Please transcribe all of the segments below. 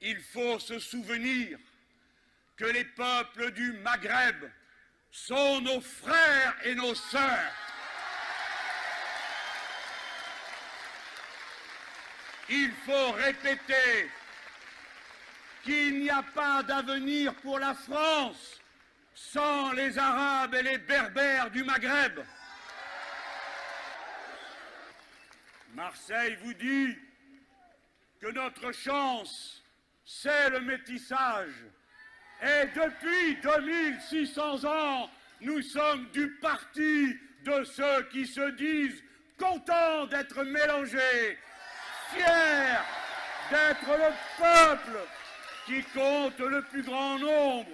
il faut se souvenir que les peuples du Maghreb sont nos frères et nos sœurs. Il faut répéter qu'il n'y a pas d'avenir pour la France sans les Arabes et les Berbères du Maghreb. Marseille vous dit que notre chance, c'est le métissage. Et depuis 2600 ans, nous sommes du parti de ceux qui se disent contents d'être mélangés, fiers d'être le peuple qui compte le plus grand nombre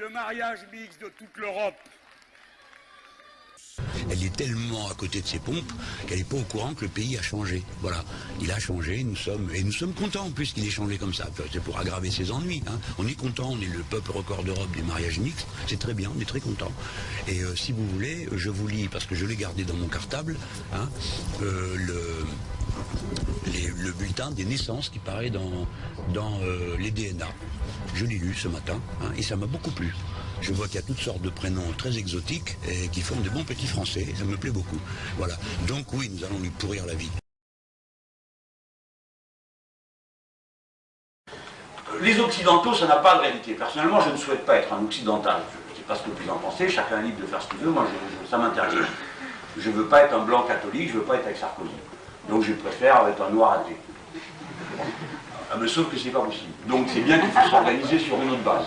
de mariages mixtes de toute l'Europe. Elle est tellement à côté de ses pompes qu'elle n'est pas au courant que le pays a changé. Voilà, il a changé, nous sommes contents puisqu'il est changé comme ça. C'est pour aggraver ses ennuis. Hein. On est content, on est le peuple record d'Europe des mariages mixtes. C'est très bien, on est très content. Et si vous voulez, je vous lis, parce que je l'ai gardé dans mon cartable, hein, le bulletin des naissances qui paraît dans les DNA. Je l'ai lu ce matin, hein, et ça m'a beaucoup plu. Je vois qu'il y a toutes sortes de prénoms très exotiques et qui forment de bons petits Français, et ça me plaît beaucoup. Voilà. Donc oui, nous allons lui pourrir la vie. Les Occidentaux, ça n'a pas de réalité. Personnellement, je ne souhaite pas être un Occidental. Je ne sais pas ce que vous en pensez, chacun est libre de faire ce qu'il veut, moi ça m'interdit. Je ne veux pas être un blanc catholique, je ne veux pas être avec Sarkozy. Donc je préfère être un noir athée. Ah, mais sauf que c'est pas possible. Donc c'est bien qu'il faut s'organiser sur une autre base.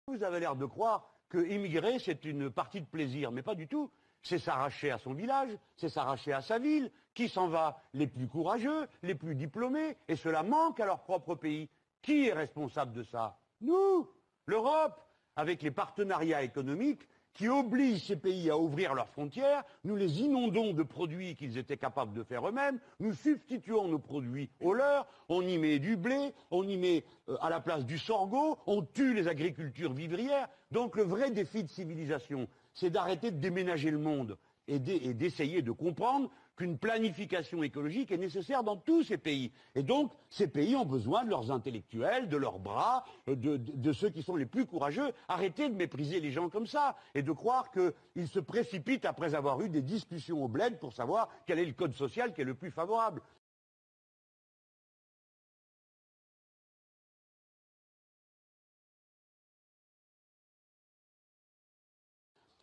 Vous avez l'air de croire que immigrer, c'est une partie de plaisir, mais pas du tout. C'est s'arracher à son village, c'est s'arracher à sa ville. Qui s'en va? Les plus courageux, les plus diplômés, et cela manque à leur propre pays. Qui est responsable de ça? Nous, l'Europe, avec les partenariats économiques qui obligent ces pays à ouvrir leurs frontières. Nous les inondons de produits qu'ils étaient capables de faire eux-mêmes. Nous substituons nos produits aux leurs. On y met du blé, on y met à la place du sorgho, on tue les agricultures vivrières. Donc le vrai défi de civilisation, c'est d'arrêter de déménager le monde et d'essayer de comprendre qu'une planification écologique est nécessaire dans tous ces pays. Et donc, ces pays ont besoin de leurs intellectuels, de leurs bras, de ceux qui sont les plus courageux. Arrêtez de mépriser les gens comme ça et de croire qu'ils se précipitent après avoir eu des discussions au bled pour savoir quel est le code social qui est le plus favorable.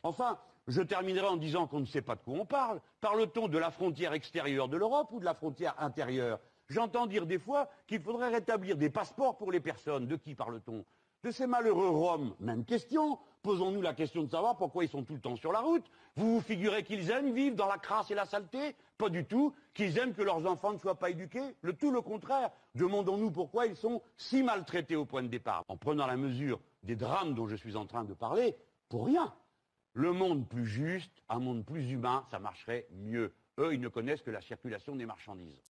Enfin, je terminerai en disant qu'on ne sait pas de quoi on parle. Parle-t-on de la frontière extérieure de l'Europe ou de la frontière intérieure? J'entends dire des fois qu'il faudrait rétablir des passeports pour les personnes. De qui parle-t-on? De ces malheureux Roms. Même question. Posons-nous la question de savoir pourquoi ils sont tout le temps sur la route. Vous vous figurez qu'ils aiment vivre dans la crasse et la saleté? Pas du tout. Qu'ils aiment que leurs enfants ne soient pas éduqués? Tout le contraire. Demandons-nous pourquoi ils sont si maltraités au point de départ. En prenant la mesure des drames dont je suis en train de parler, pour rien. Le monde plus juste, un monde plus humain, ça marcherait mieux. Eux, ils ne connaissent que la circulation des marchandises.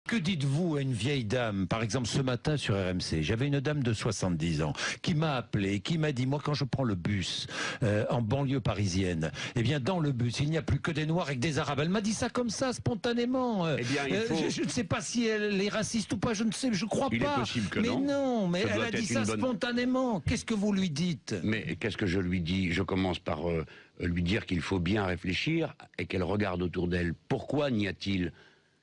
Que dites-vous à une vieille dame, par exemple ce matin sur RMC, j'avais une dame de 70 ans qui m'a appelé, qui m'a dit, moi quand je prends le bus en banlieue parisienne, eh bien dans le bus, il n'y a plus que des Noirs et que des Arabes. Elle m'a dit ça comme ça, spontanément. Eh bien, je ne sais pas si elle est raciste ou pas, je ne sais, je crois pas. Il est possible que non. Mais non, mais elle a dit ça spontanément. Qu'est-ce que vous lui dites? Mais qu'est-ce que je lui dis? Je commence par lui dire qu'il faut bien réfléchir et qu'elle regarde autour d'elle. Pourquoi n'y a-t-il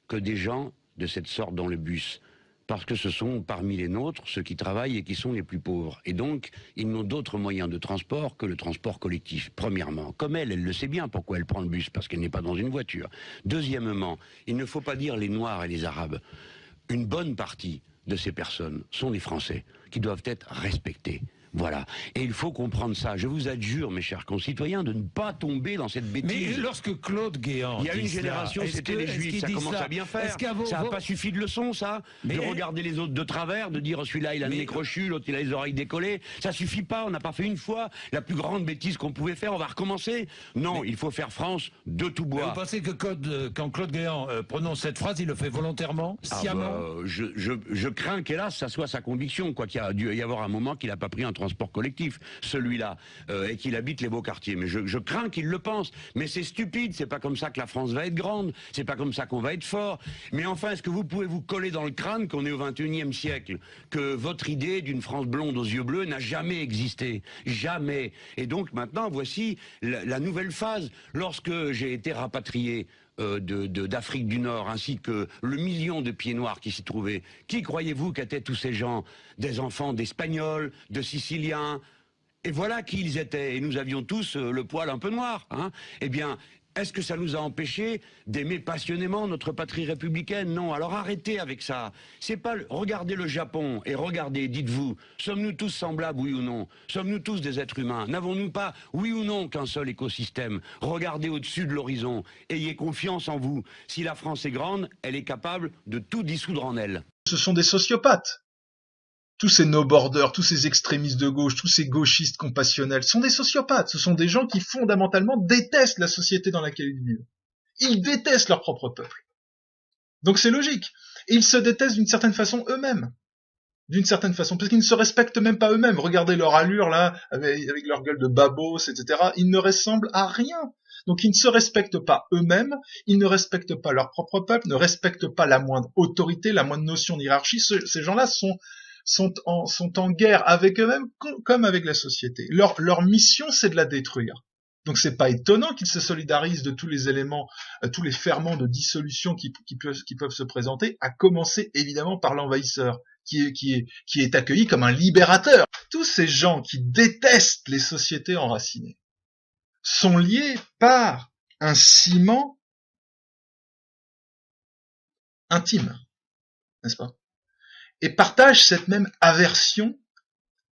que des gens de cette sorte dans le bus? Parce que ce sont parmi les nôtres ceux qui travaillent et qui sont les plus pauvres. Et donc, ils n'ont d'autres moyens de transport que le transport collectif, premièrement. Comme elle le sait bien pourquoi elle prend le bus, parce qu'elle n'est pas dans une voiture. Deuxièmement, il ne faut pas dire les Noirs et les Arabes. Une bonne partie de ces personnes sont des Français qui doivent être respectés. Voilà. Et il faut comprendre ça. Je vous adjure, mes chers concitoyens, de ne pas tomber dans cette bêtise. Mais lorsque Claude Guéant... Il y a une génération, c'était les Juifs, ça commence à bien faire. Ça n'a pas suffi de leçon, ça? De regarder les autres de travers, de dire celui-là il a le nez crochu, l'autre il a les oreilles décollées. Ça suffit pas, on n'a pas fait une fois la plus grande bêtise qu'on pouvait faire, on va recommencer. Non, il faut faire France de tout bois. Vous pensez que quand Claude Guéant prononce cette phrase, il le fait volontairement, sciemment? Je crains qu'hélas, ça soit sa conviction, quoi qu'il y a dû y avoir un moment qu'il n'a pas pris un transport collectif, celui-là, et qu'il habite les beaux quartiers. Mais je crains qu'il le pense. Mais c'est stupide, c'est pas comme ça que la France va être grande, c'est pas comme ça qu'on va être fort. Mais enfin, est-ce que vous pouvez vous coller dans le crâne qu'on est au XXIe siècle, que votre idée d'une France blonde aux yeux bleus n'a jamais existé, jamais. Et donc maintenant, voici la nouvelle phase. Lorsque j'ai été rapatrié d'Afrique du Nord, ainsi que le million de pieds noirs qui s'y trouvaient, qui croyez-vous qu'étaient tous ces gens? Des enfants d'Espagnols, de Siciliens, et voilà qui ils étaient. Et nous avions tous le poil un peu noir. Hein. Eh bien, est-ce que ça nous a empêchés d'aimer passionnément notre patrie républicaine? Non. Alors arrêtez avec ça. C'est pas regardez le Japon et regardez, dites-vous, sommes-nous tous semblables, oui ou non? Sommes-nous tous des êtres humains? N'avons-nous pas, oui ou non, qu'un seul écosystème? Regardez au-dessus de l'horizon. Ayez confiance en vous. Si la France est grande, elle est capable de tout dissoudre en elle. Ce sont des sociopathes. Tous ces no-borders, tous ces extrémistes de gauche, tous ces gauchistes compassionnels sont des sociopathes. Ce sont des gens qui fondamentalement détestent la société dans laquelle ils vivent. Ils détestent leur propre peuple. Donc c'est logique. Et ils se détestent d'une certaine façon eux-mêmes. D'une certaine façon, parce qu'ils ne se respectent même pas eux-mêmes. Regardez leur allure là, avec leur gueule de babos, etc. Ils ne ressemblent à rien. Donc ils ne se respectent pas eux-mêmes, ils ne respectent pas leur propre peuple, ne respectent pas la moindre autorité, la moindre notion d'hierarchie. Ces gens-là sont en guerre avec eux-mêmes comme avec la société. Leur mission, c'est de la détruire. Donc c'est pas étonnant qu'ils se solidarisent de tous les éléments, tous les ferments de dissolution qui peuvent se présenter, à commencer évidemment par l'envahisseur, qui est accueilli comme un libérateur. Tous ces gens qui détestent les sociétés enracinées sont liés par un ciment intime, n'est-ce pas? Et partagent cette même aversion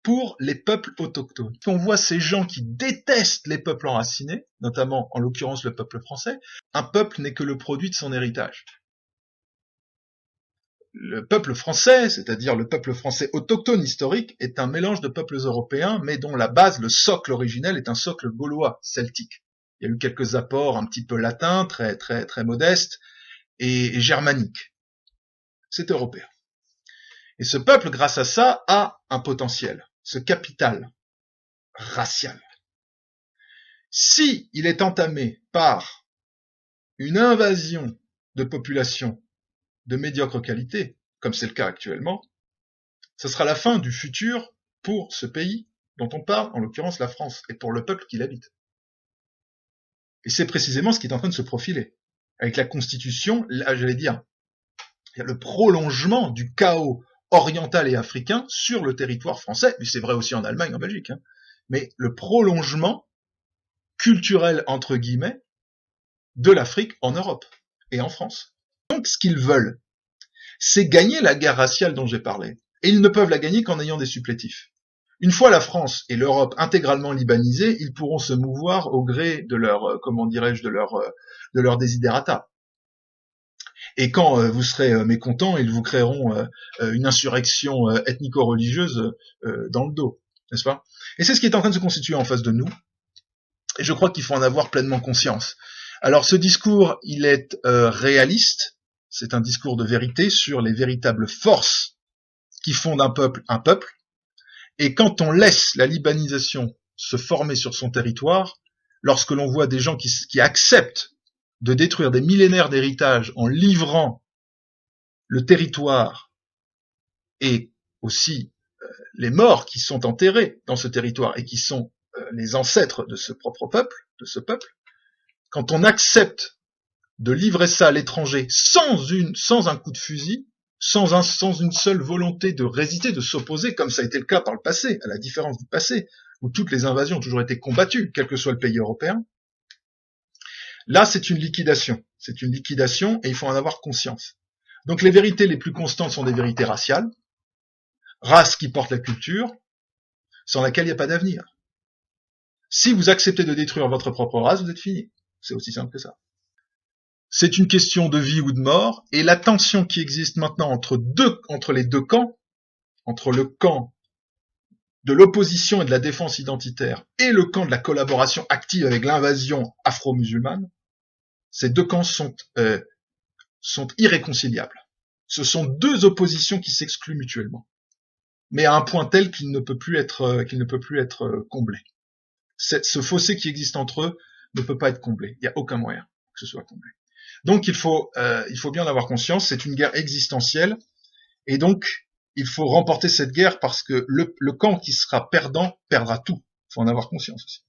pour les peuples autochtones. On voit ces gens qui détestent les peuples enracinés, notamment en l'occurrence le peuple français. Un peuple n'est que le produit de son héritage. Le peuple français, c'est-à-dire le peuple français autochtone historique, est un mélange de peuples européens, mais dont la base, le socle originel, est un socle gaulois, celtique. Il y a eu quelques apports un petit peu latins, très modestes, et germaniques. C'est européen. Et ce peuple, grâce à ça, a un potentiel, ce capital racial. Si il est entamé par une invasion de populations de médiocre qualité, comme c'est le cas actuellement, ce sera la fin du futur pour ce pays dont on parle, en l'occurrence la France, et pour le peuple qui l'habite. Et c'est précisément ce qui est en train de se profiler. Avec la Constitution, là, j'allais dire, il y a le prolongement du chaos oriental et africain sur le territoire français, mais c'est vrai aussi en Allemagne, en Belgique, hein. Mais le prolongement culturel, entre guillemets, de l'Afrique en Europe et en France. Donc, ce qu'ils veulent, c'est gagner la guerre raciale dont j'ai parlé. Et ils ne peuvent la gagner qu'en ayant des supplétifs. Une fois la France et l'Europe intégralement libanisées, ils pourront se mouvoir au gré de leur, comment dirais-je, de leur desiderata. Et quand vous serez mécontents, ils vous créeront une insurrection ethnico-religieuse dans le dos, n'est-ce pas? Et c'est ce qui est en train de se constituer en face de nous. Et je crois qu'il faut en avoir pleinement conscience. Alors ce discours, il est réaliste. C'est un discours de vérité sur les véritables forces qui font d'un peuple un peuple. Et quand on laisse la libanisation se former sur son territoire, lorsque l'on voit des gens qui acceptent de détruire des millénaires d'héritage en livrant le territoire et aussi les morts qui sont enterrés dans ce territoire et qui sont les ancêtres de ce propre peuple, de ce peuple, quand on accepte de livrer ça à l'étranger sans un coup de fusil, sans une seule volonté de résister, de s'opposer, comme ça a été le cas par le passé, à la différence du passé, où toutes les invasions ont toujours été combattues, quel que soit le pays européen. Là, c'est une liquidation. C'est une liquidation et il faut en avoir conscience. Donc les vérités les plus constantes sont des vérités raciales, race qui porte la culture, sans laquelle il n'y a pas d'avenir. Si vous acceptez de détruire votre propre race, vous êtes fini. C'est aussi simple que ça. C'est une question de vie ou de mort, et la tension qui existe maintenant entre les deux camps, entre le camp de l'opposition et de la défense identitaire et le camp de la collaboration active avec l'invasion afro-musulmane, ces deux camps sont irréconciliables. Ce sont deux oppositions qui s'excluent mutuellement. mais à un point tel qu'il ne peut plus être comblé. Ce fossé qui existe entre eux ne peut pas être comblé. Il n'y a aucun moyen que ce soit comblé. Donc il faut bien en avoir conscience. C'est une guerre existentielle, et donc il faut remporter cette guerre parce que le camp qui sera perdant perdra tout. Il faut en avoir conscience aussi.